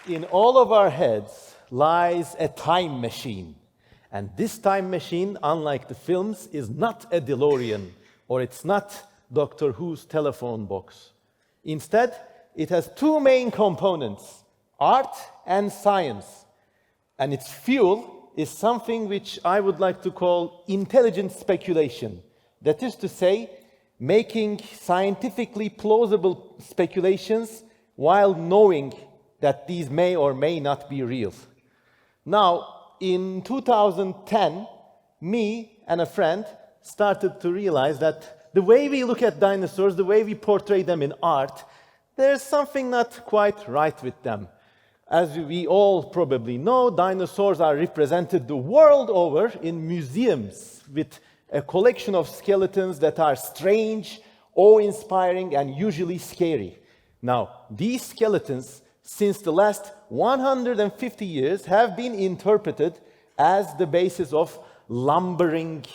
In all of our heads lies a time machine. And this time machine, unlike the films, is not a DeLorean, or it's not Doctor Who's telephone box. Instead, it has two main components, art and science. And its fuel is something which I would like to call intelligent speculation. That is to say, making scientifically plausible speculations while knowing that these may or may not be real. Now, in 2010, me and a friend started to realize that the way we look at dinosaurs, the way we portray them in art, there's something not quite right with them. As we all probably know, dinosaurs are represented the world over in museums with a collection of skeletons that are strange, awe-inspiring, and usually scary. Now, these skeletons, since the last 150 years, have been interpreted as the basis of lumbering,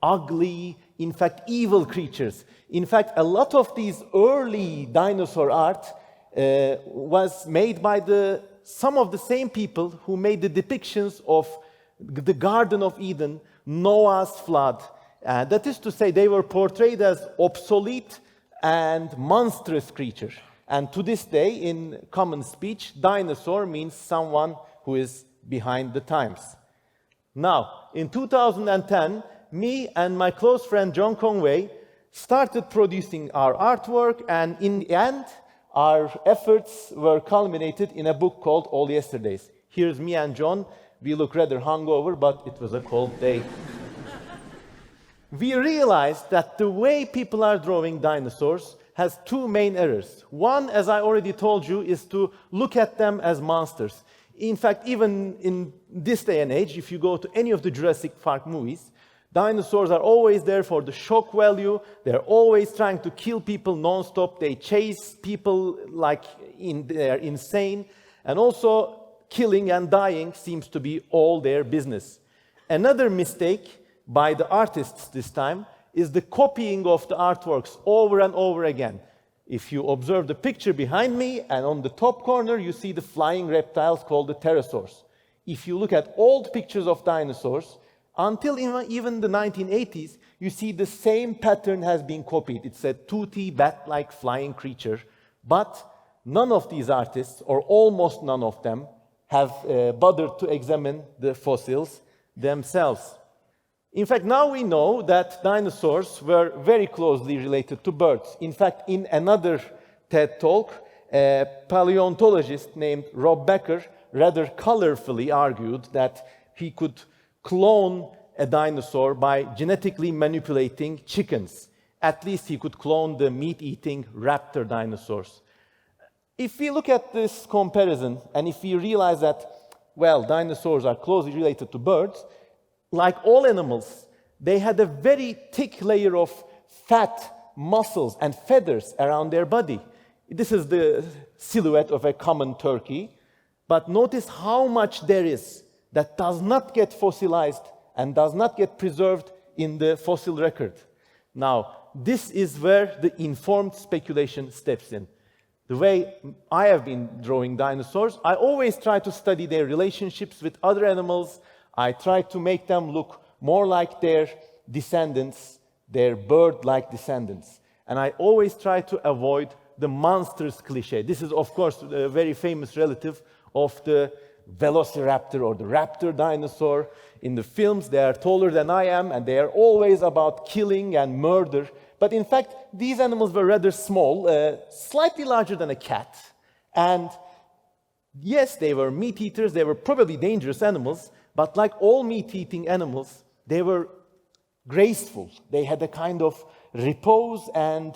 ugly, in fact, evil creatures. In fact, a lot of these early dinosaur art was made by some of the same people who made the depictions of the Garden of Eden, Noah's flood. That is to say, they were portrayed as obsolete and monstrous creatures. And to this day, in common speech, dinosaur means someone who is behind the times. Now, in 2010, me and my close friend John Conway started producing our artwork, and in the end, our efforts were culminated in a book called All Yesterdays. Here's me and John. We look rather hungover, but it was a cold day. We realized that the way people are drawing dinosaurs has two main errors. One, as I already told you, is to look at them as monsters. In fact, even in this day and age, if you go to any of the Jurassic Park movies, dinosaurs are always there for the shock value. They're always trying to kill people non-stop. They chase people like they're insane. And also, killing and dying seems to be all their business. Another mistake by the artists this time is the copying of the artworks over and over again. If you observe the picture behind me, and on the top corner, you see the flying reptiles called the pterosaurs. If you look at old pictures of dinosaurs, until even the 1980s, you see the same pattern has been copied. It's a toothy, bat-like flying creature. But none of these artists, or almost none of them, have bothered to examine the fossils themselves. In fact, now we know that dinosaurs were very closely related to birds. In fact, in another TED Talk, a paleontologist named Rob Becker rather colorfully argued that he could clone a dinosaur by genetically manipulating chickens. At least he could clone the meat-eating raptor dinosaurs. If we look at this comparison, and if we realize that, well, dinosaurs are closely related to birds, like all animals, they had a very thick layer of fat, muscles, and feathers around their body. This is the silhouette of a common turkey. But notice how much there is that does not get fossilized and does not get preserved in the fossil record. Now, this is where the informed speculation steps in. The way I have been drawing dinosaurs, I always try to study their relationships with other animals. I try to make them look more like their descendants, their bird-like descendants. And I always try to avoid the monsters cliché. This is, of course, a very famous relative of the velociraptor or the raptor dinosaur. In the films, they are taller than I am, and they are always about killing and murder. But in fact, these animals were rather small, slightly larger than a cat. And yes, they were meat eaters, they were probably dangerous animals, but like all meat-eating animals, they were graceful. They had a kind of repose and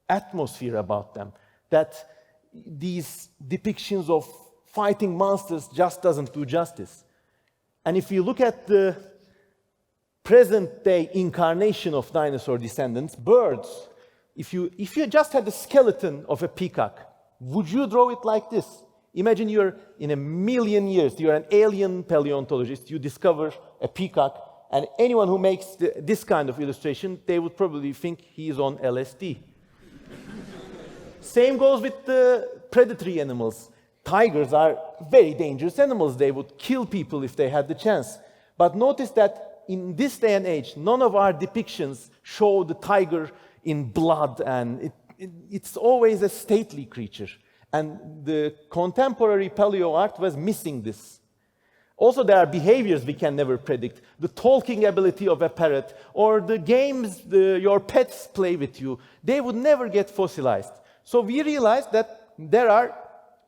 atmosphere about them that these depictions of fighting monsters just doesn't do justice. And if you look at the present-day incarnation of dinosaur descendants, birds, if you just had the skeleton of a peacock, would you draw it like this? Imagine you're in a million years, you're an alien paleontologist, you discover a peacock, and anyone who makes this kind of illustration, they would probably think he is on LSD. Same goes with the predatory animals. tigers are very dangerous animals. They would kill people if they had the chance. But notice that in this day and age, none of our depictions show the tiger in blood, and it's always a stately creature. And the contemporary paleo art was missing this. Also, there are behaviors we can never predict. The talking ability of a parrot, or the games your pets play with you, they would never get fossilized. So we realized that there are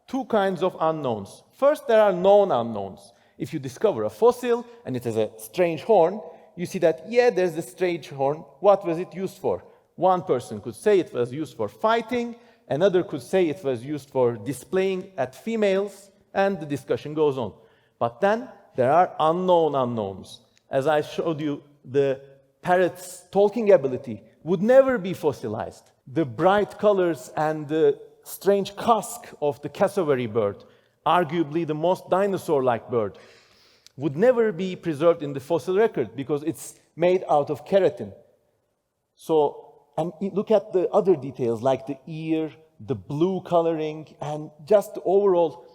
two kinds of unknowns. First, there are known unknowns. If you discover a fossil and it has a strange horn, you see that, yeah, there's a strange horn. What was it used for? One person could say it was used for fighting, another could say it was used for displaying at females, and the discussion goes on. But then there are unknown unknowns. As I showed you, the parrot's talking ability would never be fossilized. The bright colors and the strange casque of the cassowary bird, arguably the most dinosaur-like bird, would never be preserved in the fossil record because it's made out of keratin. So, and look at the other details like the ear, the blue coloring, and just the overall.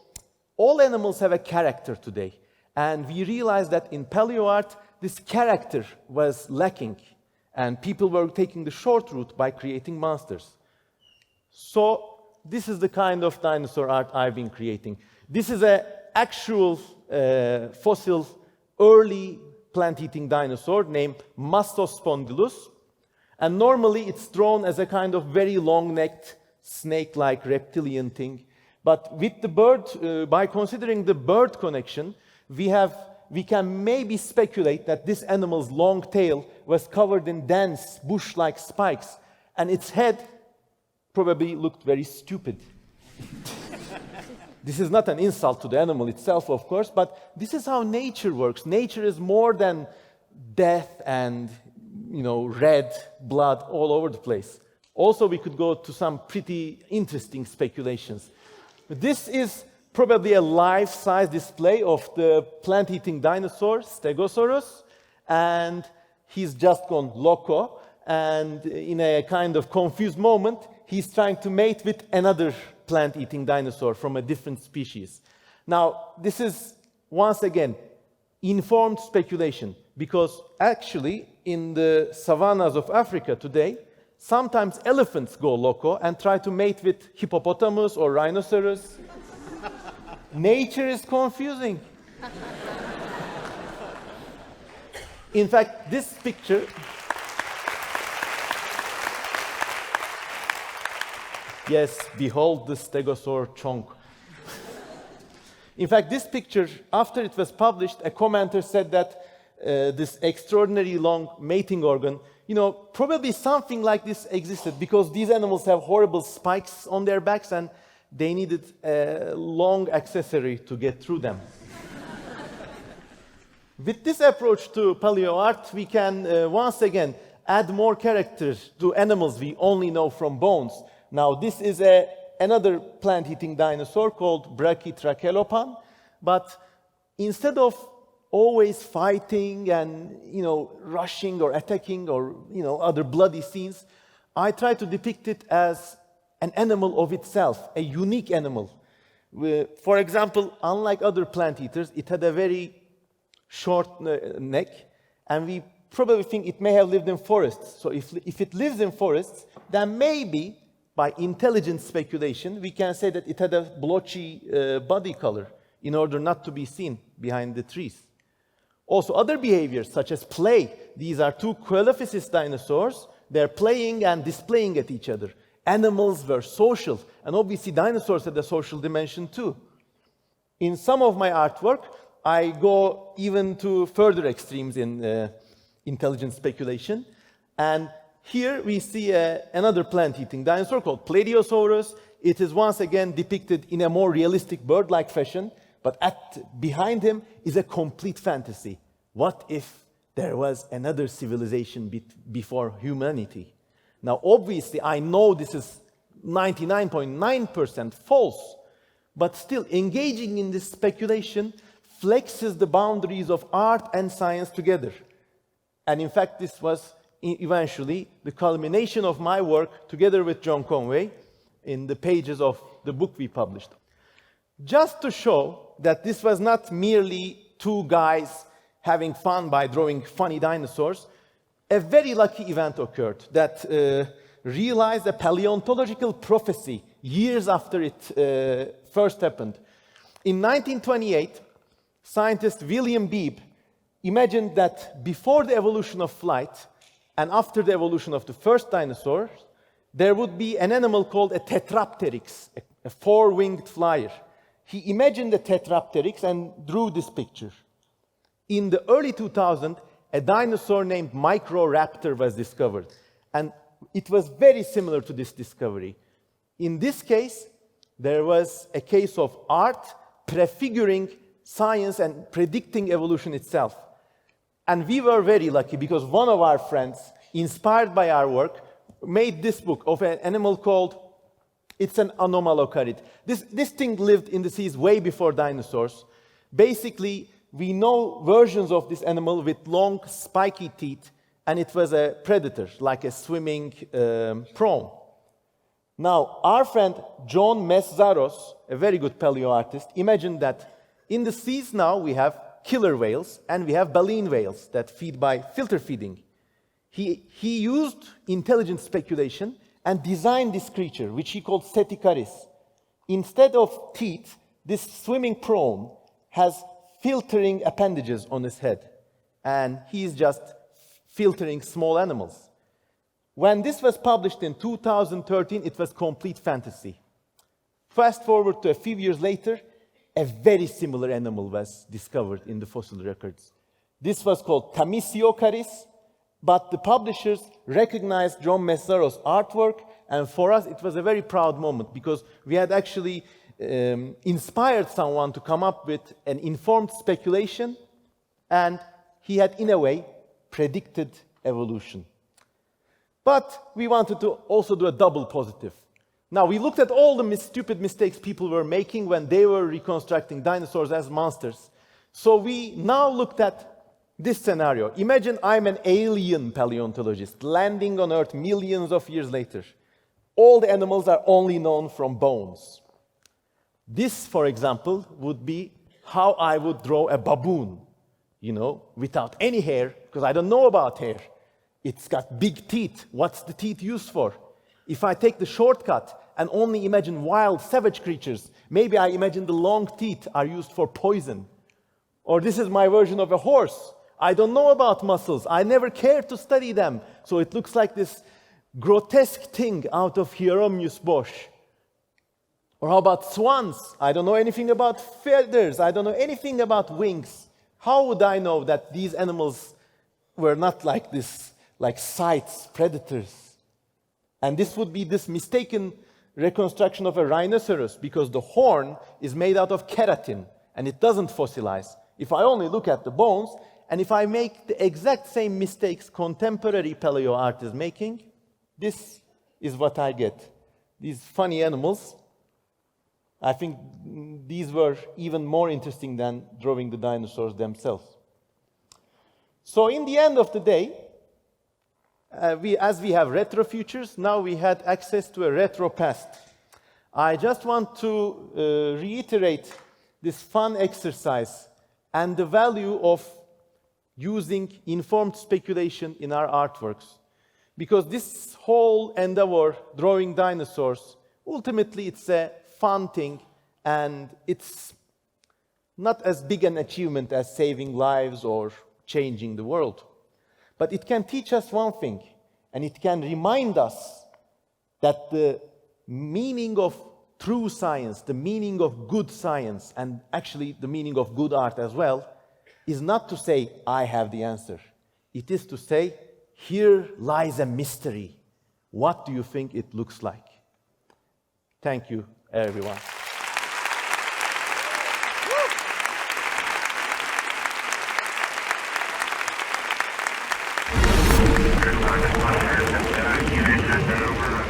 All animals have a character today. And we realized that in paleo art, this character was lacking. And people were taking the short route by creating monsters. So this is the kind of dinosaur art I've been creating. This is an actual fossil early plant-eating dinosaur named Mastospondylus. And normally it's drawn as a kind of very long-necked, snake-like reptilian thing. But with the bird, by considering the bird connection, we can maybe speculate that this animal's long tail was covered in dense, bush-like spikes, and its head probably looked very stupid. This is not an insult to the animal itself, of course, but this is how nature works. Nature is more than death and, red blood all over the place. Also, we could go to some pretty interesting speculations. This is probably a life-size display of the plant-eating dinosaur, Stegosaurus, and he's just gone loco, and in a kind of confused moment, he's trying to mate with another plant-eating dinosaur from a different species. Now, this is, once again, informed speculation, because actually, in the savannas of Africa today, sometimes elephants go loco and try to mate with hippopotamus or rhinoceros. Nature is confusing. In fact, this picture... Yes, behold the stegosaur chonk. In fact, this picture, after it was published, a commenter said that this extraordinarily long mating organ, probably something like this existed because these animals have horrible spikes on their backs and they needed a long accessory to get through them. With this approach to paleo art, we can once again add more characters to animals we only know from bones. Now, this is another plant-eating dinosaur called Brachytrachelopan, but instead of always fighting and, rushing or attacking or, other bloody scenes, I try to depict it as an animal of itself, a unique animal. For example, unlike other plant eaters, it had a very short neck, and we probably think it may have lived in forests. So if it lives in forests, then maybe, by intelligent speculation, we can say that it had a blotchy body color in order not to be seen behind the trees. Also, other behaviors, such as play. These are two coelophysis dinosaurs. They're playing and displaying at each other. Animals were social, and obviously dinosaurs had a social dimension too. In some of my artwork, I go even to further extremes in intelligent speculation. And here we see another plant-eating dinosaur called Plateosaurus. It is once again depicted in a more realistic bird-like fashion, but behind him is a complete fantasy. What if there was another civilization before humanity? Now, obviously, I know this is 99.9% false, but still, engaging in this speculation flexes the boundaries of art and science together. And in fact, this was eventually the culmination of my work together with John Conway in the pages of the book we published. Just to show that this was not merely two guys having fun by drawing funny dinosaurs, a very lucky event occurred that realized a paleontological prophecy years after it first happened. In 1928, scientist William Beebe imagined that before the evolution of flight and after the evolution of the first dinosaurs, there would be an animal called a tetrapteryx, a four-winged flyer. He imagined a tetrapteryx and drew this picture. In the early 2000s, a dinosaur named Microraptor was discovered, and it was very similar to this discovery. In this case, there was a case of art prefiguring science and predicting evolution itself. And we were very lucky because one of our friends, inspired by our work, made this book of an animal called, it's an anomalocarid. This thing lived in the seas way before dinosaurs. Basically, we know versions of this animal with long, spiky teeth, and it was a predator, like a swimming prom. Now, our friend John Meszaros, a very good paleoartist, imagined that in the seas now we have killer whales and we have baleen whales that feed by filter feeding. He used intelligent speculation and designed this creature, which he called Steticaris. Instead of teeth, this swimming prawn has filtering appendages on his head, and he's just filtering small animals. When this was published in 2013, it was complete fantasy. Fast forward to a few years later, a very similar animal was discovered in the fossil records. This was called Tamisiocaris, but the publishers recognized John Meszaros' artwork, and for us it was a very proud moment because we had actually inspired someone to come up with an informed speculation, and he had, in a way, predicted evolution. But we wanted to also do a double positive. Now, we looked at all the stupid mistakes people were making when they were reconstructing dinosaurs as monsters. So we now looked at this scenario. Imagine I'm an alien paleontologist landing on Earth millions of years later. All the animals are only known from bones. This, for example, would be how I would draw a baboon, without any hair, because I don't know about hair. It's got big teeth. What's the teeth used for? If I take the shortcut and only imagine wild, savage creatures, maybe I imagine the long teeth are used for poison. Or this is my version of a horse. I don't know about muscles. I never cared to study them. So it looks like this grotesque thing out of Hieronymus Bosch. Or how about swans? I don't know anything about feathers. I don't know anything about wings. How would I know that these animals were not like this, like scythes, predators? And this would be this mistaken reconstruction of a rhinoceros because the horn is made out of keratin and it doesn't fossilize. If I only look at the bones, and if I make the exact same mistakes contemporary paleo art is making, this is what I get. These funny animals. I think these were even more interesting than drawing the dinosaurs themselves. So in the end of the day, as we have retro futures, now we had access to a retro past. I just want to reiterate this fun exercise and the value of using informed speculation in our artworks. Because this whole endeavor, drawing dinosaurs, ultimately it's a fun thing, and it's not as big an achievement as saving lives or changing the world. But it can teach us one thing, and it can remind us that the meaning of true science, the meaning of good science, and actually the meaning of good art as well, is not to say, I have the answer. It is to say, here lies a mystery. What do you think it looks like? Thank you, everyone. Over.